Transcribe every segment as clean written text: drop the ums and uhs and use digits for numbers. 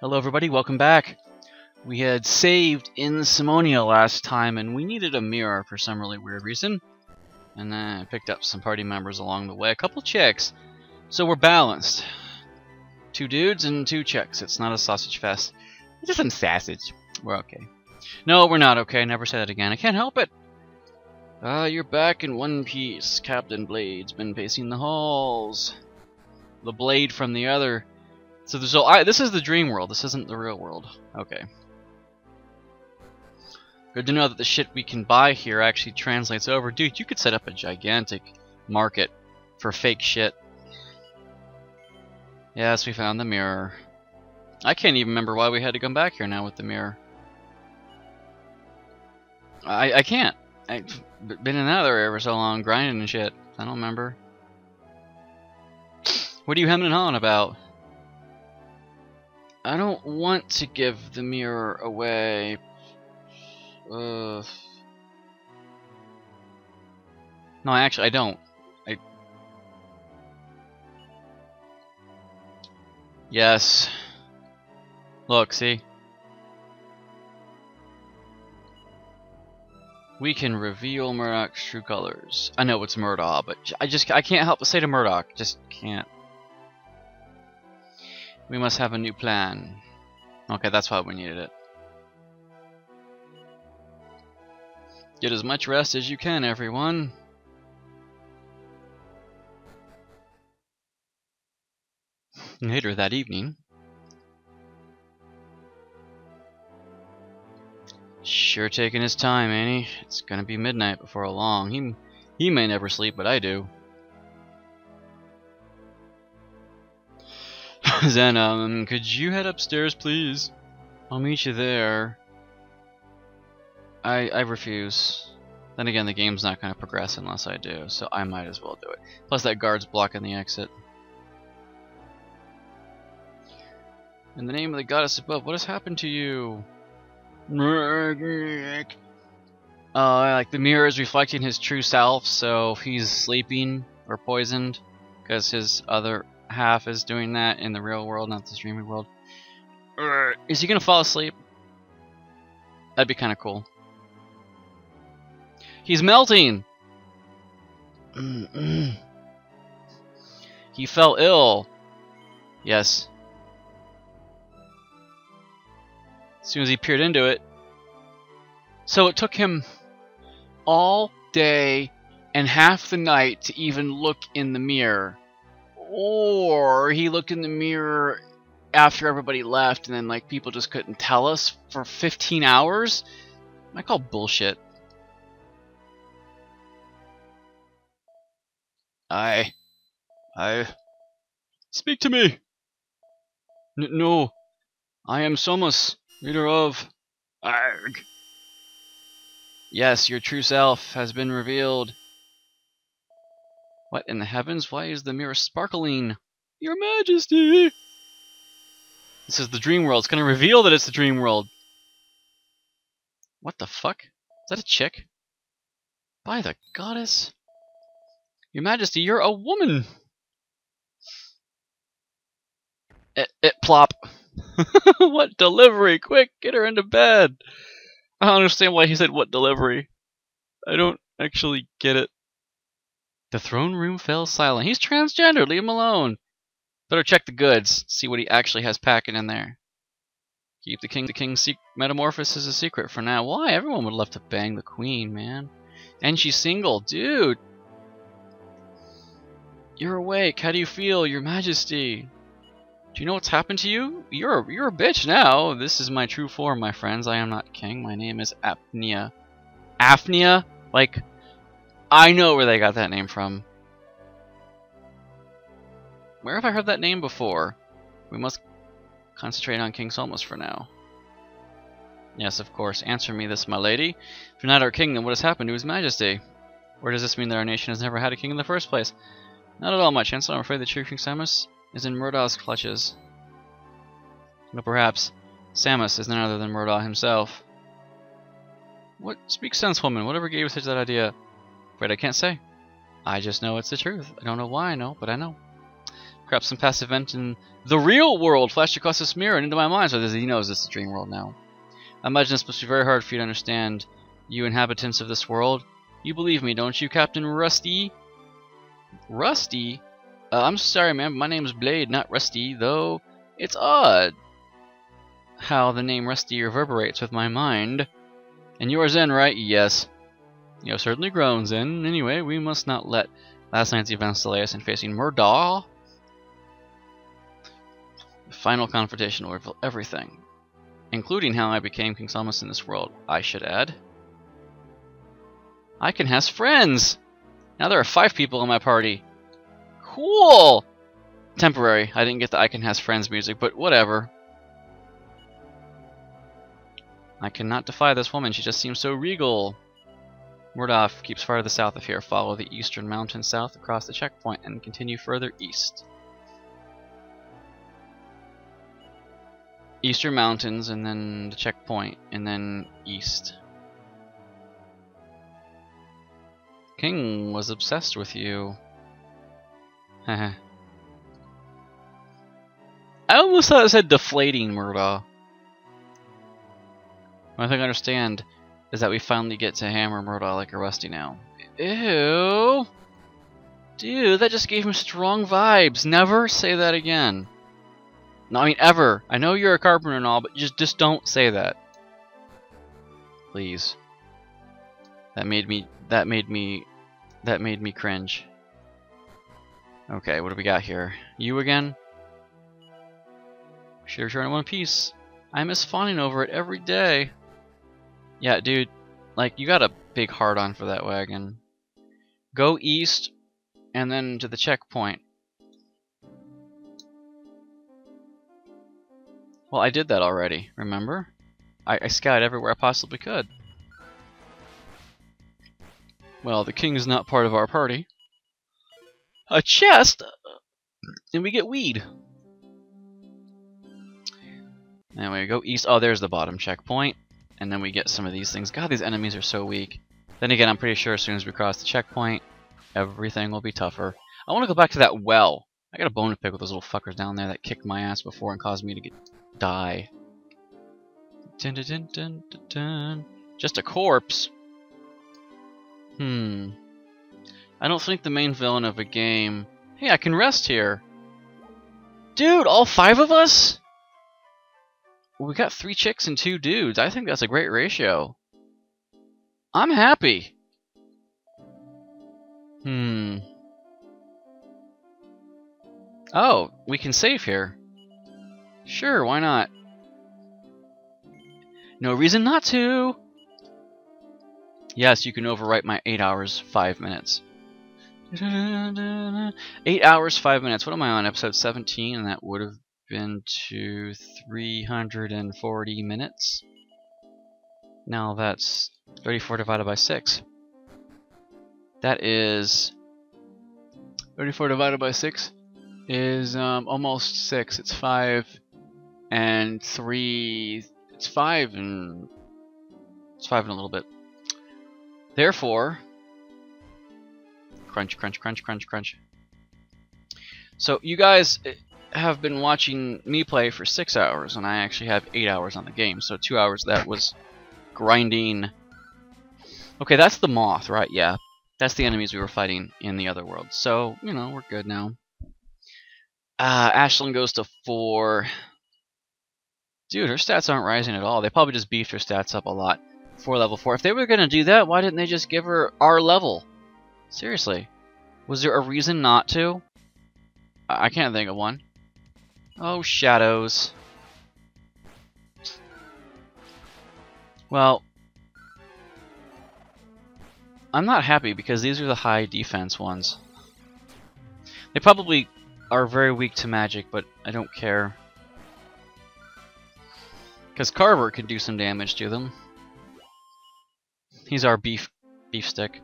Hello everybody, welcome back. We had saved in Simonia last time and we needed a mirror for some really weird reason. And then I picked up some party members along the way, a couple chicks. So we're balanced. 2 dudes and 2 chicks. It's not a sausage fest. It's just some sausage. We're okay. No, we're not okay. Never say that again. I can't help it. You're back in one piece. Captain Blade's been pacing the halls. The blade from the other. So this is the dream world. This isn't the real world. Okay. Good to know that the shit we can buy here actually translates over. Dude, you could set up a gigantic market for fake shit. Yes, we found the mirror. I can't even remember why we had to come back here now with the mirror. I can't. I've been in that area for so long, grinding and shit. I don't remember. What are you hemming and hawing about? I don't want to give the mirror away. No, actually, I don't. Yes. Look, see? We can reveal Murdoch's true colors. I know it's Murdoch, but I can't help but say to Murdoch. Just can't. We must have a new plan. Okay, that's why we needed it. Get as much rest as you can, everyone. Later that evening. Sure taking his time, ain't he? It's gonna be midnight before long. He may never sleep, but I do. Then, could you head upstairs, please? I'll meet you there. I refuse. Then again, the game's not gonna progress unless I do, so I might as well do it. Plus that guard's blocking the exit. In the name of the goddess above, what has happened to you? Like the mirror is reflecting his true self, so if he's sleeping or poisoned, because his other half is doing that in the real world, not the streaming world. Is he gonna fall asleep? That'd be kind of cool. He's melting! He fell ill. Yes. As soon as he peered into it. So it took him all day and half the night to even look in the mirror. Or he looked in the mirror after everybody left and then like people just couldn't tell us for 15 hours? I call bullshit. I speak to me. No, I am Somus, leader of Arg. Yes, your true self has been revealed. What in the heavens? Why is the mirror sparkling? Your Majesty! This is the dream world. It's gonna reveal that it's the dream world. What the fuck? Is that a chick? By the goddess? Your Majesty, you're a woman! Plop. What delivery? Quick, get her into bed! I don't understand why he said what delivery. I don't actually get it. The throne room fell silent. He's transgender, leave him alone. Better check the goods, see what he actually has packing in there. Keep the king's metamorphosis a secret for now. Why? Everyone would love to bang the queen, man. And she's single, dude. You're awake. How do you feel, Your Majesty? Do you know what's happened to you? You're a bitch now. This is my true form, my friends. I am not king. My name is Apnea. Apnea? Like, I know where they got that name from. Where have I heard that name before? We must concentrate on King Solmus for now. Yes, of course. Answer me this, my lady. If you're not our king, then what has happened to His Majesty? Or does this mean that our nation has never had a king in the first place? Not at all, my chancellor. I'm afraid the true King Samus is in Murdoch's clutches. But perhaps Samus is none other than Murdoch himself. What? Speak sense, woman. Whatever gave you such that idea? Afraid I can't say. I just know it's the truth. I don't know why I know, but I know. Perhaps some past event in the real world flashed across this mirror and into my mind, so he knows this is the dream world now. I imagine this must be very hard for you to understand, you inhabitants of this world. You believe me, don't you, Captain Rusty? Rusty? I'm sorry, man, but my name's Blade, not Rusty, though it's odd how the name Rusty reverberates with my mind. And yours, Zen, right? Yes. You have certainly grown, Zen. Anyway, we must not let last night's events delay us in facing Murdaugh. The final confrontation will reveal everything, including how I became King Salmus in this world, I should add. Icon has friends! Now there are 5 people in my party. Cool! Temporary. I didn't get the Icon has friends music, but whatever. I cannot defy this woman, she just seems so regal. Murdaugh keeps far to the south of here. Follow the eastern mountain south across the checkpoint and continue further east. Eastern mountains and then the checkpoint and then east. King was obsessed with you. Haha. I almost thought it said deflating Murdaugh. One thing I understand is that we finally get to hammer Murdaugh like a Rusty now. Ew! Dude, that just gave him strong vibes. Never say that again. No, I mean ever. I know you're a carpenter and all, but just don't say that. Please. That made me cringe. Okay, what do we got here? You again? Should return in one piece. I miss fawning over it every day. Yeah, dude, like, you got a big hard-on for that wagon. Go east, and then to the checkpoint. Well, I did that already, remember? I scouted everywhere I possibly could. Well, the king is not part of our party. A chest? And we get weed. Anyway, go east. Oh, there's the bottom checkpoint. And then we get some of these things. God, these enemies are so weak. Then again, I'm pretty sure as soon as we cross the checkpoint, everything will be tougher. I want to go back to that well. I got a bone to pick with those little fuckers down there that kicked my ass before and caused me to die. Dun, dun, dun, dun, dun, dun. Just a corpse. I don't think the main villain of a game... Hey, I can rest here. Dude, all 5 of us? We got 3 chicks and 2 dudes. I think that's a great ratio. I'm happy. Oh, we can save here. Sure, why not? No reason not to. Yes, you can overwrite my 8 hours, 5 minutes. 8 hours, 5 minutes. What am I on? Episode 17, and that would have been to 340 minutes. Now that's 34 divided by 6. That is 34 divided by 6 is almost 6. It's 5 and 3. It's 5 and a little bit. Therefore, crunch, crunch, crunch, crunch, crunch. So you guys have been watching me play for 6 hours, and I actually have 8 hours on the game. So 2 hours that was grinding. Okay, that's the moth, right? Yeah, that's the enemies we were fighting in the other world. So, you know, we're good now. Ashlyn goes to 4. Dude, her stats aren't rising at all. They probably just beefed her stats up a lot for level 4. If they were going to do that, why didn't they just give her our level? Seriously. Was there a reason not to? I can't think of one. Oh, shadows. Well, I'm not happy because these are the high defense ones. They probably are very weak to magic, but I don't care. Because Carver can do some damage to them. He's our beef stick.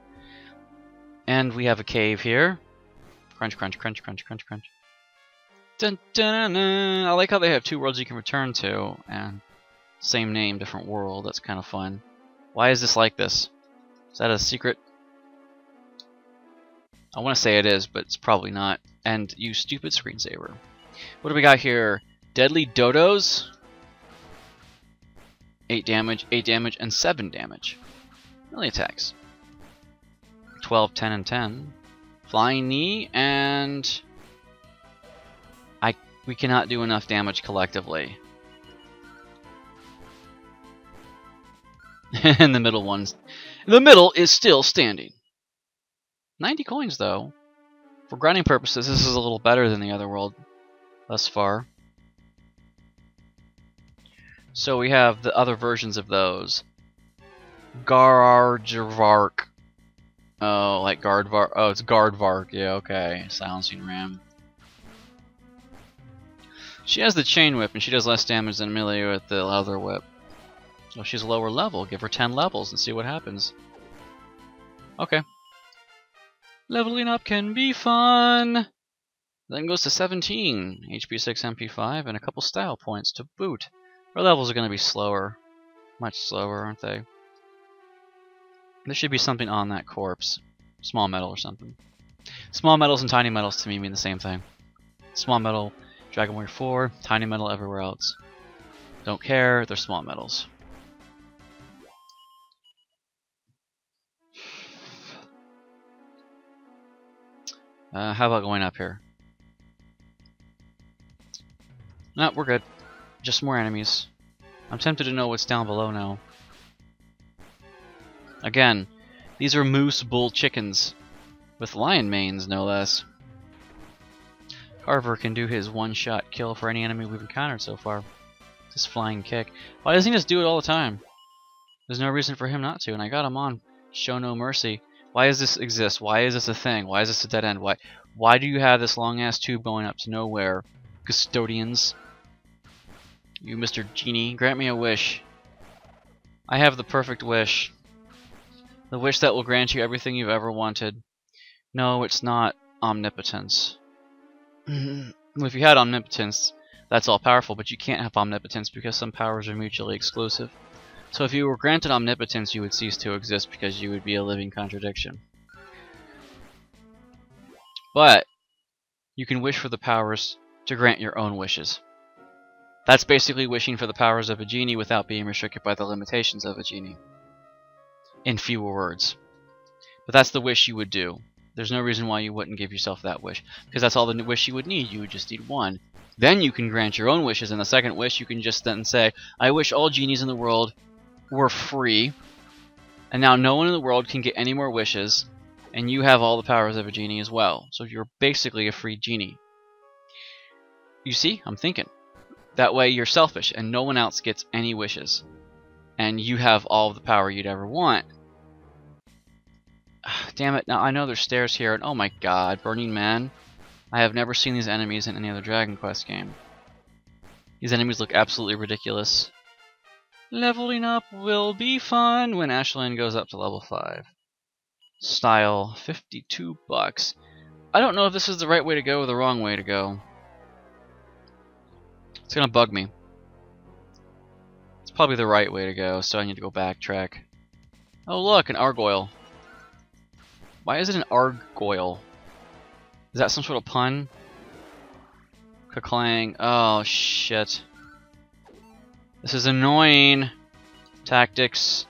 And we have a cave here. Crunch, crunch, crunch, crunch, crunch, crunch. Dun, dun, dun, dun. I like how they have 2 worlds you can return to, and same name, different world. That's kind of fun. Why is this like this? Is that a secret? I want to say it is, but it's probably not. And you stupid screensaver. What do we got here? Deadly Dodos. 8 damage, 8 damage, and 7 damage. Melee attacks. 12, 10, and 10. Flying Knee, and... we cannot do enough damage collectively. And the middle one's... the middle is still standing. 90 coins, though. For grinding purposes, this is a little better than the other world thus far. So we have the other versions of those. Garjarvark. Oh, like Guardvark. Oh, it's Guardvark. Yeah, okay. Silencing Ram. She has the Chain Whip, and she does less damage than melee with the Leather Whip. So she's lower level. Give her 10 levels and see what happens. Okay. Leveling up can be fun! Then goes to 17. HP 6, MP 5, and a couple style points to boot. Our levels are going to be slower. Much slower, aren't they? There should be something on that corpse. Small metal or something. Small metals and tiny metals to me mean the same thing. Small metal, Dragon Warrior 4, tiny metal everywhere else. Don't care, they're small metals. How about going up here? No, we're good. Just more enemies. I'm tempted to know what's down below now. Again, these are moose bull chickens. With lion manes, no less. Carver can do his one-shot kill for any enemy we've encountered so far. This flying kick. Why doesn't he just do it all the time? There's no reason for him not to, and I got him on Show No Mercy. Why does this exist? Why is this a thing? Why is this a dead end? Why do you have this long-ass tube going up to nowhere? Custodians. You, Mr. Genie, grant me a wish. I have the perfect wish. The wish that will grant you everything you've ever wanted. No, it's not omnipotence. If you had omnipotence, that's all powerful, but you can't have omnipotence because some powers are mutually exclusive. So if you were granted omnipotence, you would cease to exist because you would be a living contradiction. But you can wish for the powers to grant your own wishes. That's basically wishing for the powers of a genie without being restricted by the limitations of a genie. In fewer words. But that's the wish you would do. There's no reason why you wouldn't give yourself that wish, because that's all the wish you would need. You would just need one. Then you can grant your own wishes, and the second wish you can just then say, I wish all genies in the world were free, and now no one in the world can get any more wishes, and you have all the powers of a genie as well. So you're basically a free genie. You see? I'm thinking. That way you're selfish, and no one else gets any wishes. And you have all of the power you'd ever want. Damn it, now I know there's stairs here, and oh my god, Burning Man. I have never seen these enemies in any other Dragon Quest game. These enemies look absolutely ridiculous. Leveling up will be fun when Ashlyn goes up to level 5. Style, 52 bucks. I don't know if this is the right way to go or the wrong way to go. It's gonna bug me. It's probably the right way to go, so I need to go backtrack. Oh look, an Argoyle. Why is it an Argoyle? Is that some sort of pun? Kaklang. Oh shit. This is annoying. Tactics.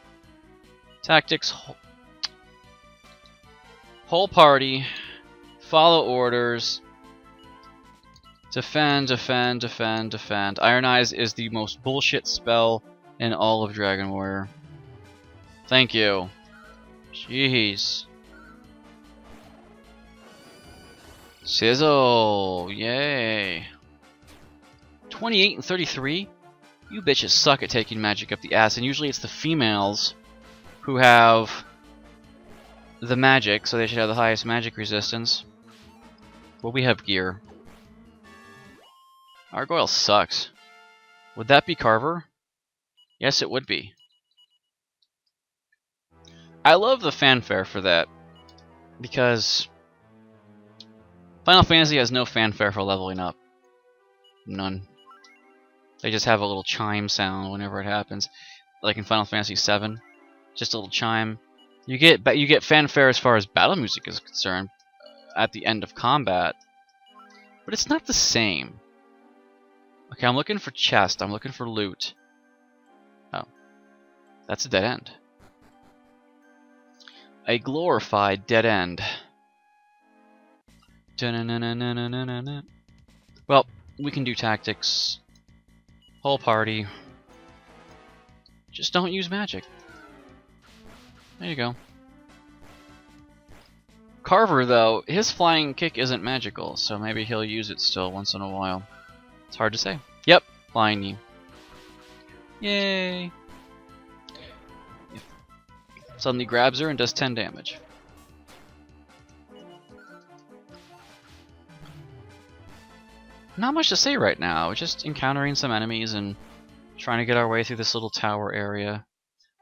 Tactics. Whole party. Follow orders. Defend, defend, defend, defend. Iron Eyes is the most bullshit spell in all of Dragon Warrior. Thank you. Jeez. Sizzle. Yay. 28 and 33? You bitches suck at taking magic up the ass, and usually it's the females who have the magic, so they should have the highest magic resistance. Well, we have gear. Argoyle sucks. Would that be Carver? Yes, it would be. I love the fanfare for that, because Final Fantasy has no fanfare for leveling up. None. They just have a little chime sound whenever it happens, like in Final Fantasy VII. Just a little chime. You get fanfare as far as battle music is concerned. at the end of combat, but it's not the same. Okay, I'm looking for chest. I'm looking for loot. Oh, that's a dead end. A glorified dead end. Well, we can do tactics. Whole party. Just don't use magic. There you go. Carver, though, his flying kick isn't magical, so maybe he'll use it still once in a while. It's hard to say. Yep, flying knee. Yay! Suddenly grabs her and does 10 damage. Not much to say right now, just encountering some enemies and trying to get our way through this little tower area,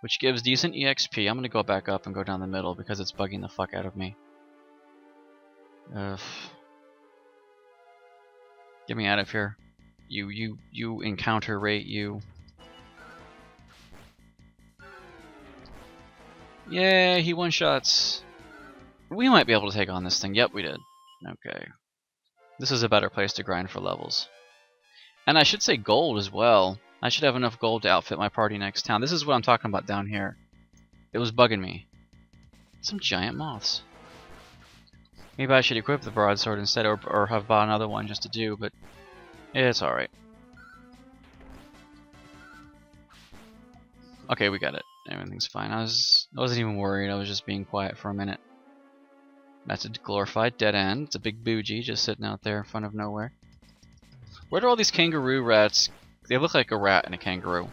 which gives decent EXP. I'm going to go back up and go down the middle because it's bugging the fuck out of me. Get me out of here. You encounter rate, you. Yay, he one-shots. We might be able to take on this thing. Yep, we did. Okay. This is a better place to grind for levels. And I should say gold as well. I should have enough gold to outfit my party next town. This is what I'm talking about down here. It was bugging me. Some giant moths. Maybe I should equip the broadsword instead, or have bought another one just to do, but it's alright. Okay, we got it. Everything's fine. I wasn't even worried. I was just being quiet for a minute. That's a glorified dead end. It's a big bougie just sitting out there in front of nowhere. Where do all these kangaroo rats? They look like a rat and a kangaroo.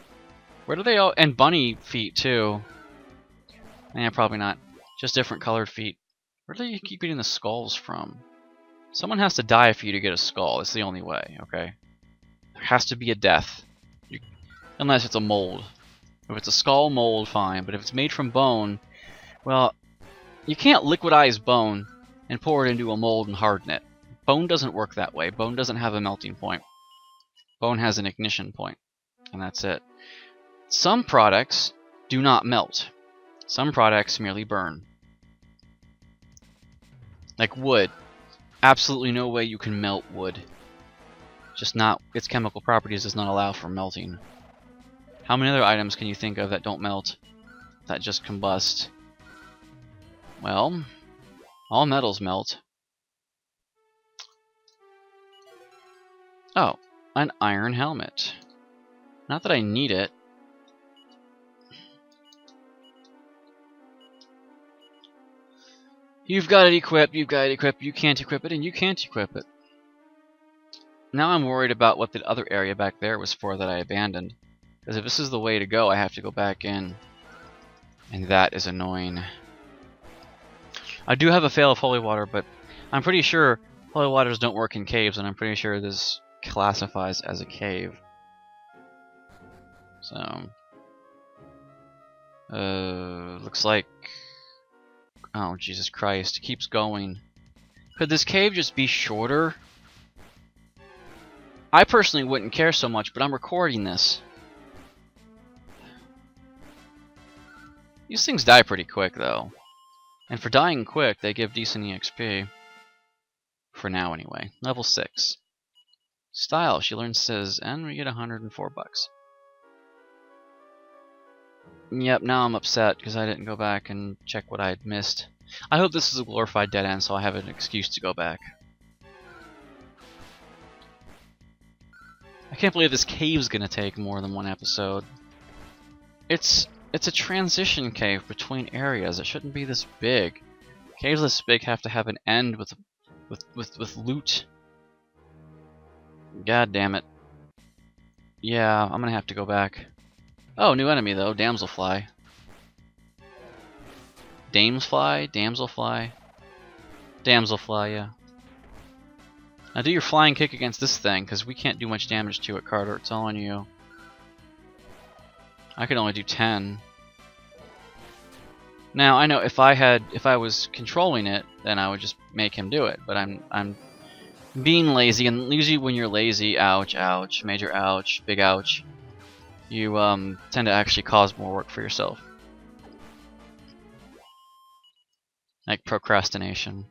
Where do they all? And bunny feet too. Yeah, probably not. Just different colored feet. Where do you keep getting the skulls from? Someone has to die for you to get a skull. It's the only way. Okay. There has to be a death. Unless it's a mold. If it's a skull mold, fine. But if it's made from bone, well, you can't liquidize bone and pour it into a mold and harden it. Bone doesn't work that way. Bone doesn't have a melting point. Bone has an ignition point, and that's it. Some products do not melt. Some products merely burn. Like wood. Absolutely no way you can melt wood. Just not, its chemical properties does not allow for melting. How many other items can you think of that don't melt? That just combust? Well, all metals melt. Oh, an iron helmet. Not that I need it. You've got it equipped, you've got it equipped, you can't equip it, and you can't equip it. Now I'm worried about what the other area back there was for that I abandoned. Because if this is the way to go, I have to go back in. And that is annoying. I do have a fail of holy water, but I'm pretty sure holy waters don't work in caves, and I'm pretty sure this classifies as a cave. So, looks like, oh Jesus Christ, it keeps going. Could this cave just be shorter? I personally wouldn't care so much, but I'm recording this. These things die pretty quick though. And for dying quick, they give decent EXP. For now anyway. Level 6. Style, she learns Sizz, and we get 104 bucks. Yep, now I'm upset because I didn't go back and check what I had missed. I hope this is a glorified dead end so I have an excuse to go back. I can't believe this cave's gonna take more than one episode. It's a transition cave between areas. It shouldn't be this big. Caves this big have to have an end with loot. God damn it. Yeah, I'm gonna have to go back. Oh, new enemy though, damselfly. Damesfly? Damselfly? Damselfly, yeah. Now do your flying kick against this thing, because we can't do much damage to it, Carter. It's all on you. I could only do 10. Now I know if I was controlling it, then I would just make him do it. But I'm being lazy, and usually when you're lazy, ouch, ouch, major ouch, big ouch, you tend to actually cause more work for yourself. Like procrastination.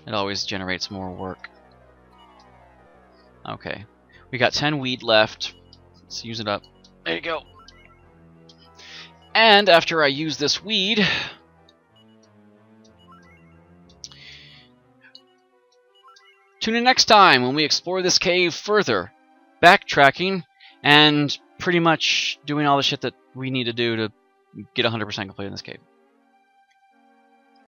It always generates more work. Okay. We got 10 weed left. Let's use it up. There you go. And after I use this weed, tune in next time when we explore this cave further, backtracking and pretty much doing all the shit that we need to do to get 100% complete in this cave.